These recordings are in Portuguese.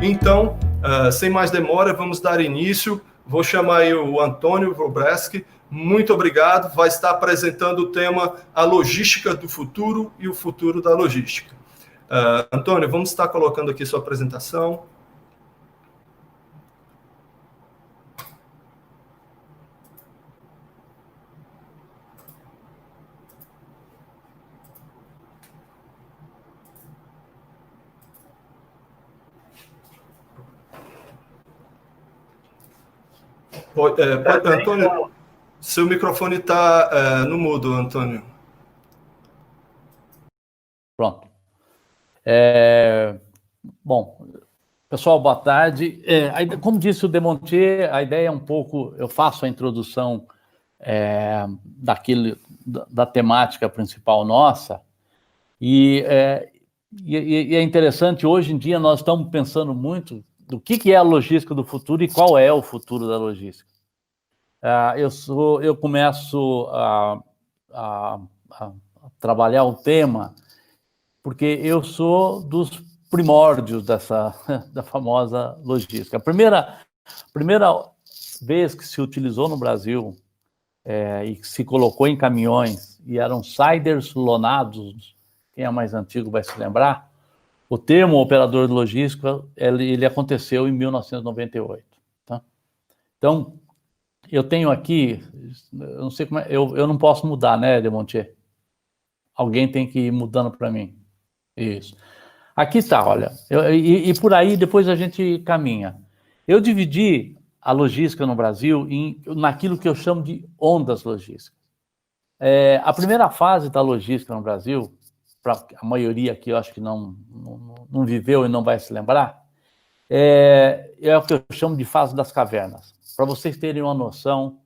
Então, sem mais demora, vamos dar início. Vou chamar aí o Antônio Wroblewski. Muito obrigado. Vai estar apresentando o tema A Logística do Futuro e o Futuro da Logística. Antônio, vamos estar colocando aqui sua apresentação. Antônio, seu microfone está no mudo, Antônio. Pronto. Bom, pessoal, boa tarde. Como disse o Demontier, a ideia é um pouco, eu faço a introdução da temática principal nossa, e é interessante, hoje em dia nós estamos pensando muito do que é a logística do futuro e qual é o futuro da logística. Eu começo a trabalhar o tema porque eu sou dos primórdios da famosa logística. A primeira vez que se utilizou no Brasil e que se colocou em caminhões e eram siders lonados, quem é mais antigo vai se lembrar, o termo operador de logística, ele aconteceu em 1998. Tá? Então, eu tenho aqui, eu não sei como é, eu não posso mudar, né, Demontier? Alguém tem que ir mudando para mim. Isso. Aqui está, olha, e por aí depois a gente caminha. Eu dividi a logística no Brasil naquilo que eu chamo de ondas logísticas. A primeira fase da logística no Brasil, para a maioria aqui eu acho que não viveu e não vai se lembrar, é o que eu chamo de fase das cavernas. Para vocês terem uma noção,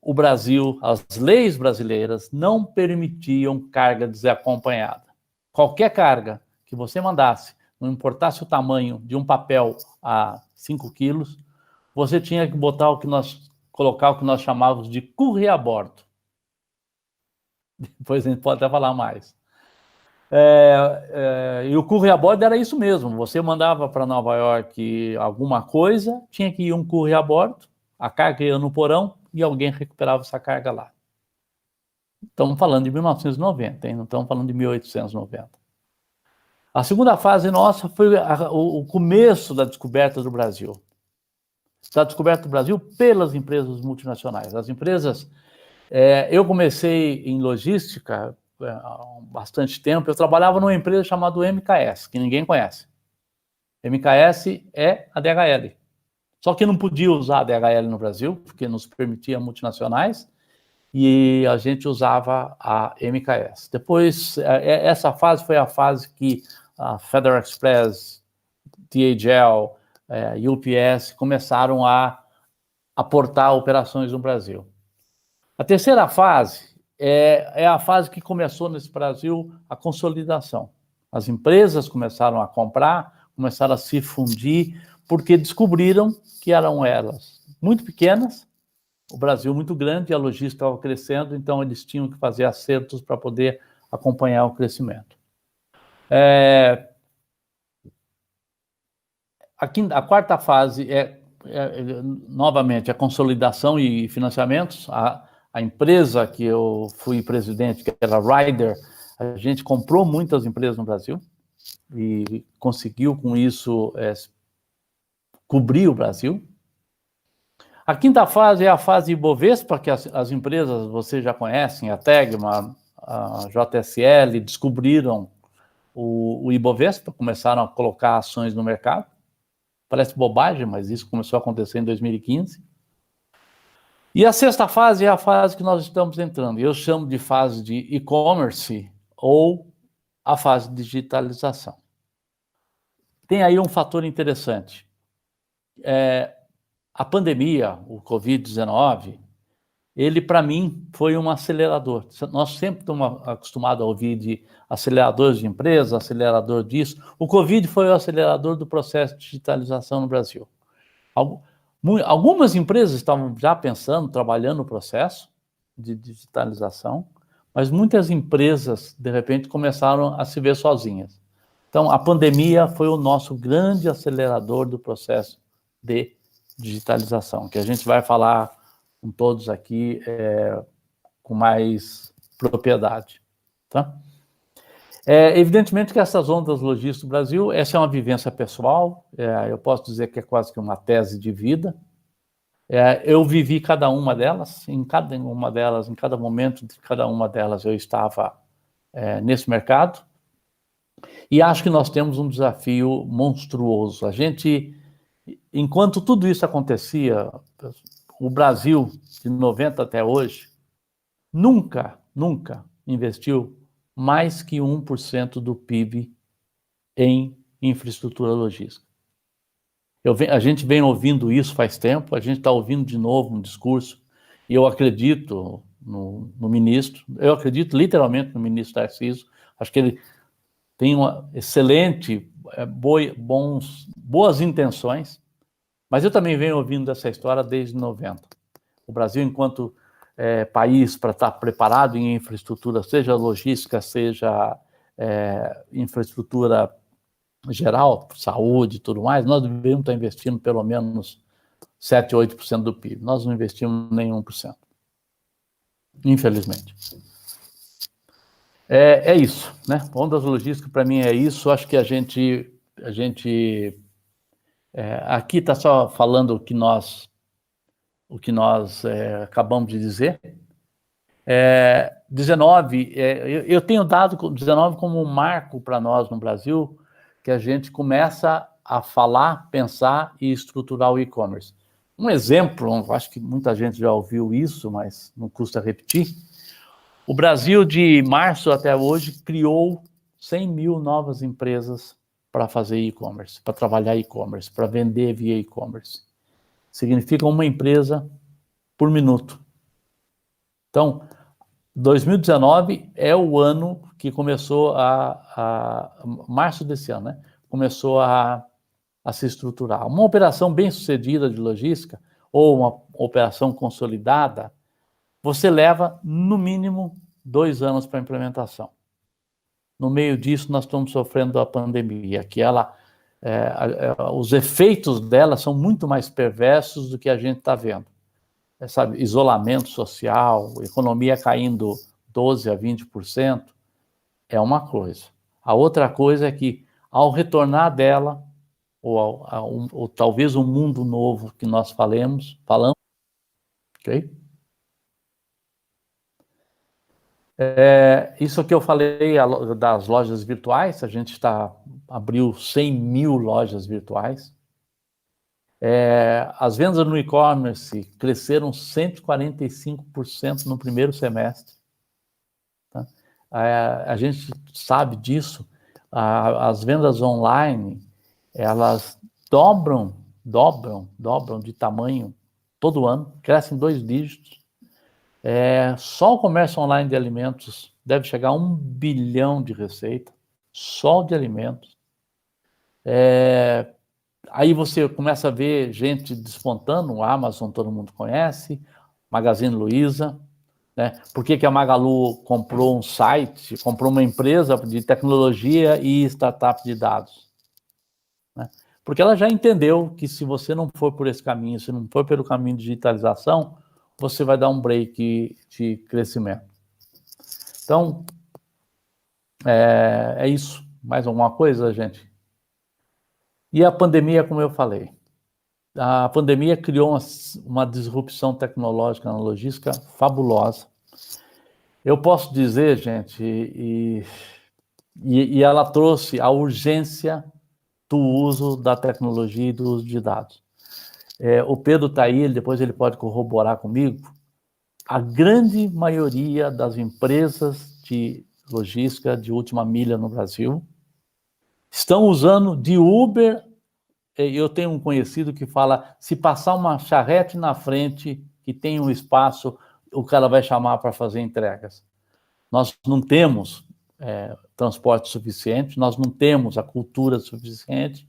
o Brasil, as leis brasileiras não permitiam carga desacompanhada. Qualquer carga que você mandasse, não importasse o tamanho de um papel a 5 quilos, você tinha que colocar o que nós chamávamos de courrier a bordo. Depois a gente pode até falar mais. E o courrier a bordo era isso mesmo, você mandava para Nova York alguma coisa, tinha que ir um courrier a bordo, a carga ia no porão e alguém recuperava essa carga lá. Estamos falando de 1990, hein? Não estamos falando de 1890. A segunda fase nossa foi o começo da descoberta do Brasil. Da descoberta do Brasil pelas empresas multinacionais. As empresas... eu comecei em logística há bastante tempo. Eu trabalhava numa empresa chamada MKS, que ninguém conhece. MKS é a DHL. Só que não podia usar a DHL no Brasil, porque nos permitia multinacionais, e a gente usava a MKS. Depois, essa fase foi a fase que a Federal Express, DHL, UPS começaram a aportar operações no Brasil. A terceira fase é a fase que começou nesse Brasil a consolidação. As empresas começaram a comprar, começaram a se fundir, porque descobriram que eram elas muito pequenas, o Brasil muito grande, a logística estava crescendo, então eles tinham que fazer acertos para poder acompanhar o crescimento. A quarta fase novamente, a consolidação e financiamentos. A empresa que eu fui presidente, que era a Ryder, a gente comprou muitas empresas no Brasil e conseguiu, com isso, cobrir o Brasil. A quinta fase é a fase Ibovespa, que as empresas, vocês já conhecem, a Tegma, a JSL, descobriram o Ibovespa, começaram a colocar ações no mercado. Parece bobagem, mas isso começou a acontecer em 2015. E a sexta fase é a fase que nós estamos entrando. Eu chamo de fase de e-commerce ou a fase de digitalização. Tem aí um fator interessante. A pandemia, o Covid-19, ele, para mim, foi um acelerador. Nós sempre estamos acostumados a ouvir de aceleradores de empresa, acelerador disso. O Covid foi o acelerador do processo de digitalização no Brasil. Algumas empresas estavam já pensando, trabalhando no processo de digitalização, mas muitas empresas, de repente, começaram a se ver sozinhas. Então, a pandemia foi o nosso grande acelerador do processo de digitalização, que a gente vai falar com todos aqui com mais propriedade. Tá? Evidentemente que essas ondas logísticas do Brasil, essa é uma vivência pessoal, eu posso dizer que é quase que uma tese de vida. Eu vivi cada uma delas, em cada momento de cada uma delas eu estava nesse mercado, e acho que nós temos um desafio monstruoso. A gente, enquanto tudo isso acontecia, o Brasil, de 90 até hoje, nunca investiu mais que 1% do PIB em infraestrutura logística. A gente vem ouvindo isso faz tempo, a gente está ouvindo de novo um discurso, e eu acredito no ministro, eu acredito literalmente no ministro Tarcísio, acho que ele tem uma excelente, boas intenções, mas eu também venho ouvindo essa história desde 90. O Brasil, enquanto país para estar preparado em infraestrutura, seja logística, seja infraestrutura geral, saúde e tudo mais, nós devemos estar investindo pelo menos 7, 8% do PIB. Nós não investimos nem 1%. Infelizmente. É isso, né? Ondas logísticas, para mim, é isso. Acho que a gente aqui está só falando o que nós acabamos de dizer. 19, eu tenho dado 19 como um marco para nós no Brasil, que a gente começa a falar, pensar e estruturar o e-commerce. Um exemplo, acho que muita gente já ouviu isso, mas não custa repetir. O Brasil, de março até hoje, criou 100 mil novas empresas para fazer e-commerce, para trabalhar e-commerce, para vender via e-commerce. Significa uma empresa por minuto. Então, 2019 é o ano que começou março desse ano, né? Começou a se estruturar. Uma operação bem sucedida de logística, ou uma operação consolidada, você leva, no mínimo, 2 anos para a implementação. No meio disso, nós estamos sofrendo a pandemia, que os efeitos dela são muito mais perversos do que a gente está vendo. Sabe, isolamento social, economia caindo 12% a 20%, é uma coisa. A outra coisa é que, ao retornar dela, ou talvez um mundo novo que nós falamos, ok? Isso que eu falei das lojas virtuais, a gente abriu 100 mil lojas virtuais. As vendas no e-commerce cresceram 145% no primeiro semestre. Tá? A gente sabe disso. As vendas online, elas dobram de tamanho todo ano, crescem 2 dígitos. Só o comércio online de alimentos deve chegar a 1 bilhão de receita, só de alimentos. Aí você começa a ver gente despontando, o Amazon todo mundo conhece, Magazine Luiza, né? Por que a Magalu comprou um site, comprou uma empresa de tecnologia e startup de dados? Né? Porque ela já entendeu que se você não for por esse caminho, se não for pelo caminho de digitalização, você vai dar um break de crescimento. Então, é isso. Mais alguma coisa, gente? E a pandemia, como eu falei, a pandemia criou uma disrupção tecnológica na logística fabulosa. Eu posso dizer, gente, e ela trouxe a urgência do uso da tecnologia e do uso de dados. O Pedro está aí, depois ele pode corroborar comigo. A grande maioria das empresas de logística de última milha no Brasil estão usando de Uber. Eu tenho um conhecido que fala, se passar uma charrete na frente, que tem um espaço, o cara vai chamar para fazer entregas. Nós não temos transporte suficiente, nós não temos a cultura suficiente,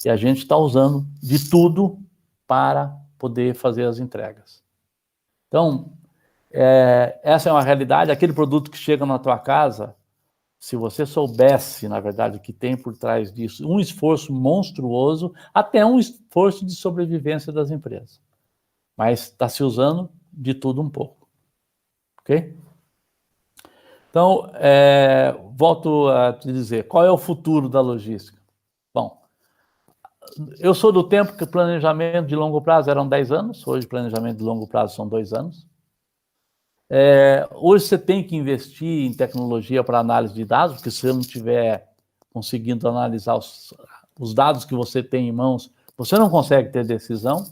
e a gente está usando de tudo para poder fazer as entregas. Então, essa é uma realidade. Aquele produto que chega na tua casa, se você soubesse, na verdade, o que tem por trás disso, um esforço monstruoso, até um esforço de sobrevivência das empresas. Mas está se usando de tudo um pouco. Ok? Então, volto a te dizer, qual é o futuro da logística? Bom, eu sou do tempo que o planejamento de longo prazo eram 10 anos, hoje o planejamento de longo prazo são 2 anos. Hoje você tem que investir em tecnologia para análise de dados, porque se você não estiver conseguindo analisar os dados que você tem em mãos, você não consegue ter decisão.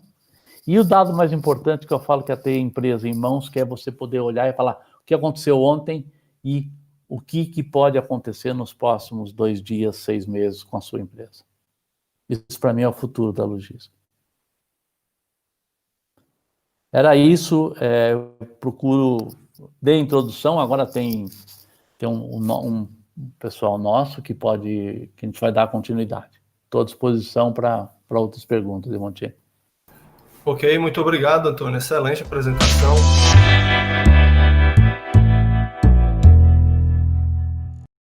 E o dado mais importante que eu falo que é ter empresa em mãos, que é você poder olhar e falar o que aconteceu ontem e o que pode acontecer nos próximos 2 dias, 6 meses com a sua empresa. Isso, para mim, é o futuro da logística. Era isso, eu procuro, de introdução, agora tem um pessoal nosso que a gente vai dar continuidade. Estou à disposição para outras perguntas, Montier. Ok, muito obrigado, Antônio. Excelente apresentação.